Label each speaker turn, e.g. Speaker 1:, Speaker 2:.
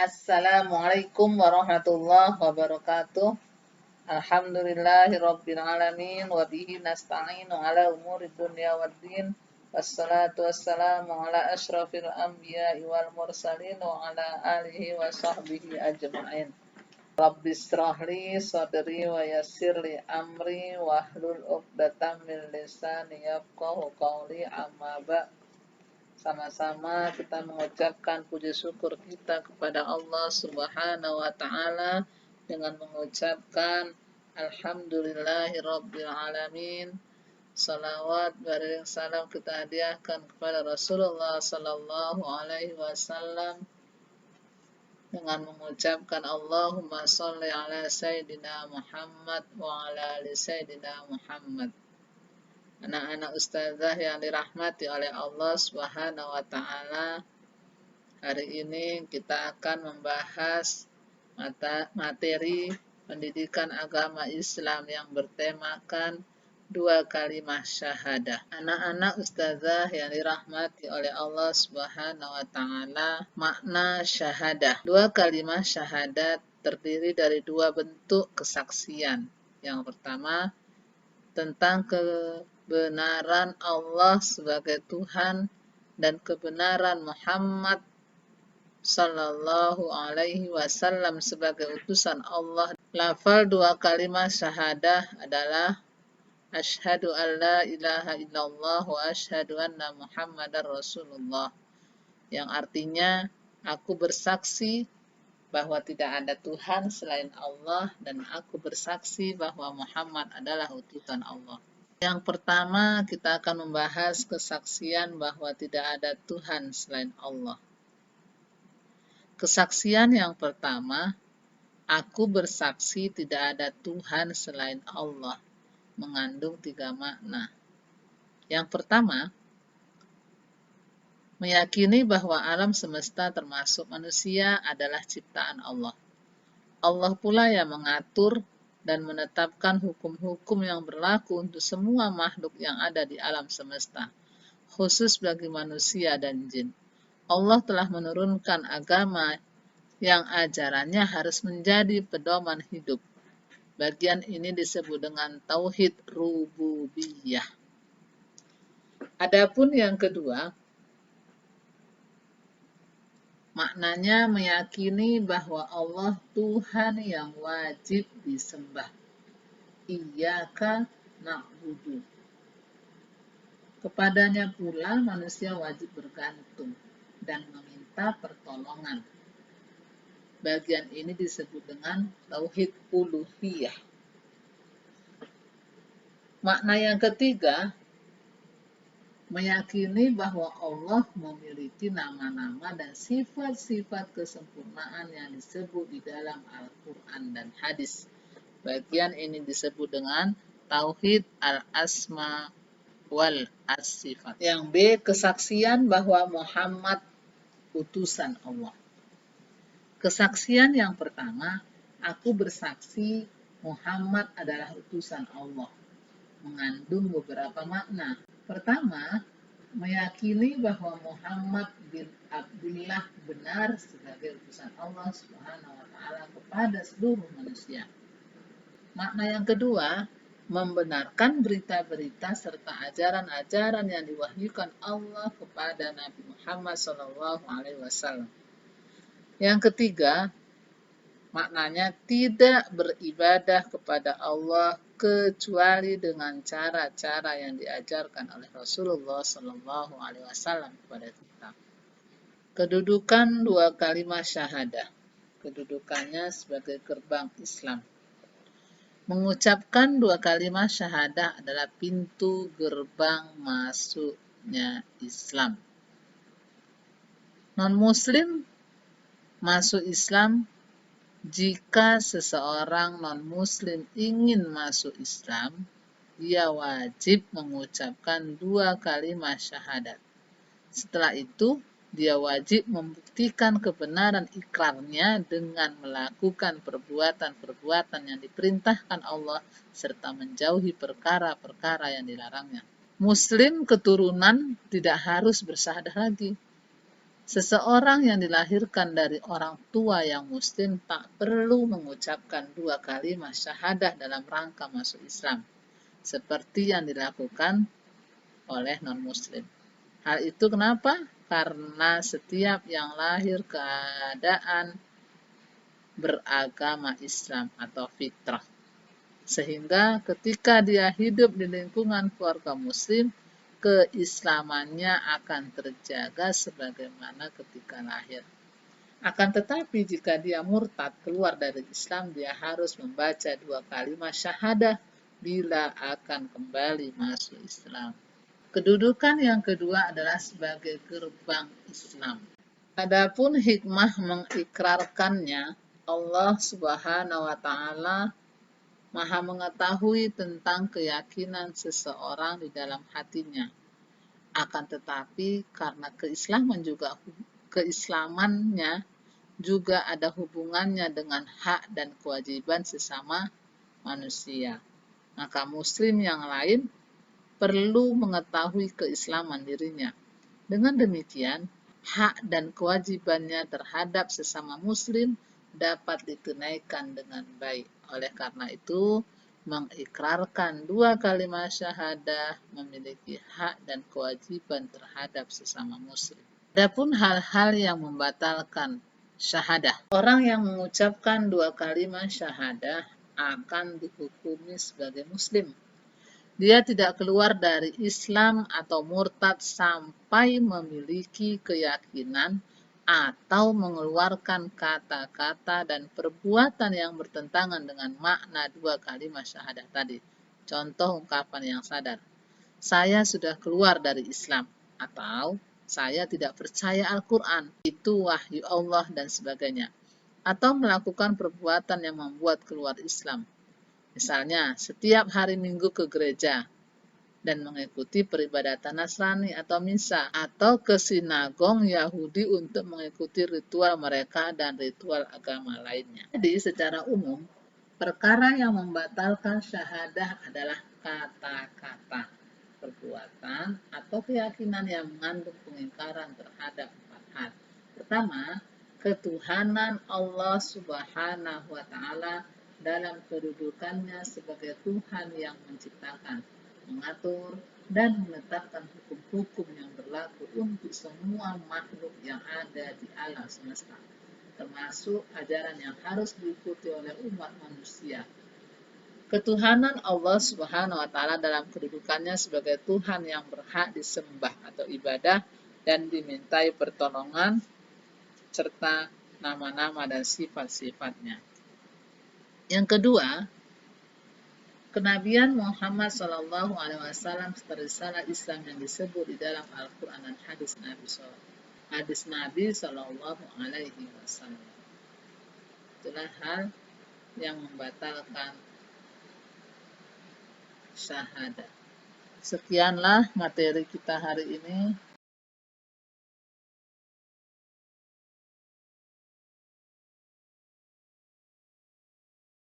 Speaker 1: Assalamualaikum warahmatullahi wabarakatuh. Alhamdulillahirabbil alamin wa bihi nasta'inu ala umuri dunya waddin. Wassalatu wassalamu ala asyrafil anbiya'i wal mursalin wa ala alihi wa sahbihi ajma'in. Rabbi shrahli sadri wa yassirli amri wahlul 'uqdatam min lisani yafqahu qawli amma ba'd. Sama-sama kita mengucapkan puji syukur kita kepada Allah Subhanahu wa taala dengan mengucapkan alhamdulillahirabbil alamin. Salawat beriring salam kita hadiahkan kepada Rasulullah sallallahu alaihi wasallam dengan mengucapkan Allahumma sholli ala sayyidina Muhammad wa ala ali sayyidina Muhammad. Anak-anak ustazah yang dirahmati oleh Allah Subhanahu wa taala, hari ini kita akan membahas materi pendidikan agama Islam yang bertemakan 2 kalimat syahadah. Anak-anak ustazah yang dirahmati oleh Allah Subhanahu wa taala, makna syahadah. 2 kalimat syahadat terdiri dari 2 bentuk kesaksian. Yang pertama, tentang kebenaran Allah sebagai Tuhan dan kebenaran Muhammad sallallahu alaihi wasallam sebagai utusan Allah. Lafal 2 kalimat syahadah adalah asyhadu an la ilaha illallah wa asyhadu anna Muhammadar Rasulullah, yang artinya aku bersaksi bahwa tidak ada Tuhan selain Allah dan aku bersaksi bahwa Muhammad adalah utusan Allah. Yang pertama, kita akan membahas kesaksian bahwa tidak ada Tuhan selain Allah. Kesaksian yang pertama, aku bersaksi tidak ada Tuhan selain Allah, mengandung 3 makna. Yang pertama, meyakini bahwa alam semesta termasuk manusia adalah ciptaan Allah. Allah pula yang mengatur dan menetapkan hukum-hukum yang berlaku untuk semua makhluk yang ada di alam semesta, khusus bagi manusia dan jin. Allah telah menurunkan agama yang ajarannya harus menjadi pedoman hidup. Bagian ini disebut dengan tauhid rububiyah. Adapun yang kedua, maknanya meyakini bahwa Allah Tuhan yang wajib disembah. Iyyaka na'budu. Kepadanya pula manusia wajib bergantung dan meminta pertolongan. Bagian ini disebut dengan tauhid uluhiyah. Makna yang ketiga, meyakini bahwa Allah memiliki nama-nama dan sifat-sifat kesempurnaan yang disebut di dalam Al-Quran dan hadis. Bagian ini disebut dengan tauhid al-asma wal as-sifat. Yang B, kesaksian bahwa Muhammad utusan Allah. Kesaksian yang pertama, aku bersaksi Muhammad adalah utusan Allah, mengandung beberapa makna. Pertama, meyakini bahwa Muhammad bin Abdullah benar sebagai utusan Allah Subhanahu wa taala kepada seluruh manusia. Makna yang kedua, membenarkan berita-berita serta ajaran-ajaran yang diwahyukan Allah kepada Nabi Muhammad SAW. Yang ketiga, maknanya tidak beribadah kepada Allah kecuali dengan cara-cara yang diajarkan oleh Rasulullah SAW kepada kita. Kedudukan 2 kalimat syahadah. Kedudukannya sebagai gerbang Islam. Mengucapkan 2 kalimat syahadah adalah pintu gerbang masuknya Islam. Non-Muslim masuk Islam jika seseorang non-Muslim ingin masuk Islam, dia wajib mengucapkan 2 kalimat syahadat. Setelah itu, dia wajib membuktikan kebenaran ikrarnya dengan melakukan perbuatan-perbuatan yang diperintahkan Allah serta menjauhi perkara-perkara yang dilarangnya. Muslim keturunan tidak harus bersyahadah lagi. Seseorang yang dilahirkan dari orang tua yang muslim tak perlu mengucapkan 2 kalimat syahadah dalam rangka masuk Islam, seperti yang dilakukan oleh non-muslim. Hal itu kenapa? Karena setiap yang lahir keadaan beragama Islam atau fitrah. Sehingga ketika dia hidup di lingkungan keluarga muslim, keislamannya akan terjaga sebagaimana ketika lahir. Akan tetapi jika dia murtad keluar dari Islam, dia harus membaca 2 kalimat syahadah bila akan kembali masuk Islam. Kedudukan yang kedua adalah sebagai gerbang Islam. Adapun hikmah mengikrarkannya, Allah Subhanahu wa taala Maha mengetahui tentang keyakinan seseorang di dalam hatinya. Akan tetapi karena keislamannya juga ada hubungannya dengan hak dan kewajiban sesama manusia. Maka muslim yang lain perlu mengetahui keislaman dirinya. Dengan demikian, hak dan kewajibannya terhadap sesama muslim dapat ditunaikan dengan baik. Oleh karena itu, mengikrarkan 2 kalimat syahadah memiliki hak dan kewajiban terhadap sesama muslim. Adapun hal-hal yang membatalkan syahadah. Orang yang mengucapkan 2 kalimat syahadah akan dihukumi sebagai muslim. Dia tidak keluar dari Islam atau murtad sampai memiliki keyakinan atau mengeluarkan kata-kata dan perbuatan yang bertentangan dengan makna 2 kalimat syahadah tadi. Contoh ungkapan yang sadar. Saya sudah keluar dari Islam, atau saya tidak percaya Al-Quran, itu wahyu Allah dan sebagainya. Atau melakukan perbuatan yang membuat keluar Islam. Misalnya, setiap hari Minggu ke gereja dan mengikuti peribadatan Nasrani atau misa, atau ke sinagog Yahudi untuk mengikuti ritual mereka dan ritual agama lainnya. Jadi, secara umum, perkara yang membatalkan syahadah adalah kata-kata, perbuatan, atau keyakinan yang mengandung pengingkaran terhadap 4 hal. Pertama, ketuhanan Allah Subhanahu wa taala dalam kedudukannya sebagai Tuhan yang menciptakan, mengatur, dan menetapkan hukum-hukum yang berlaku untuk semua makhluk yang ada di alam semesta, termasuk ajaran yang harus diikuti oleh umat manusia. Ketuhanan Allah Subhanahu wa taala dalam kedudukannya sebagai Tuhan yang berhak disembah atau ibadah dan dimintai pertolongan serta nama-nama dan sifat-sifatnya. Yang kedua, kenabian Muhammad SAW serta risalah Islam yang disebut di dalam Al-Quran dan hadis Nabi SAW. Itulah hal yang membatalkan syahadah. Sekianlah materi kita hari ini.